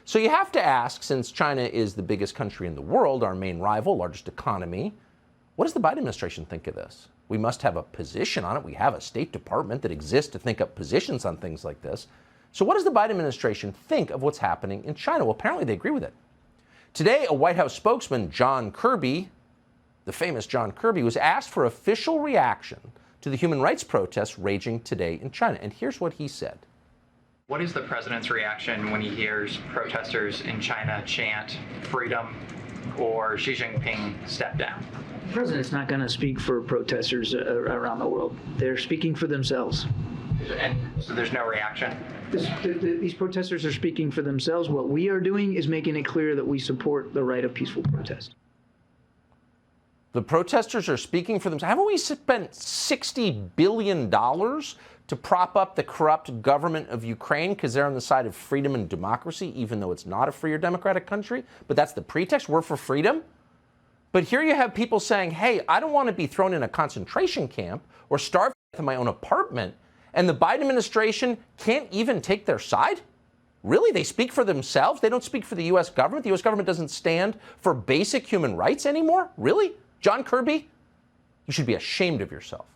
So you have to ask, since China is the biggest country in the world, our main rival, largest economy, what does the Biden administration think of this? We must have a position on it. We have a State Department that exists to think up positions on things like this. So what does the Biden administration think of what's happening in China? Well, apparently they agree with it. Today, a White House spokesman, John Kirby, the famous John Kirby, was asked for official reaction to the human rights protests raging today in China. And here's what he said. What is the president's reaction when he hears protesters in China chant freedom or Xi Jinping step down? The president's not going to speak for protesters around the world. They're speaking for themselves. And so there's no reaction? These protesters are speaking for themselves. What we are doing is making it clear that we support the right of peaceful protest. The protesters are speaking for themselves. Haven't we spent $60 billion to prop up the corrupt government of Ukraine because they're on the side of freedom and democracy, even though it's not a free or democratic country? But that's the pretext. We're for freedom. But here you have people saying, hey, I don't want to be thrown in a concentration camp or starved in my own apartment. And the Biden administration can't even take their side? Really? They speak for themselves? They don't speak for the U.S. government? The U.S. government doesn't stand for basic human rights anymore? Really? John Kirby? You should be ashamed of yourself.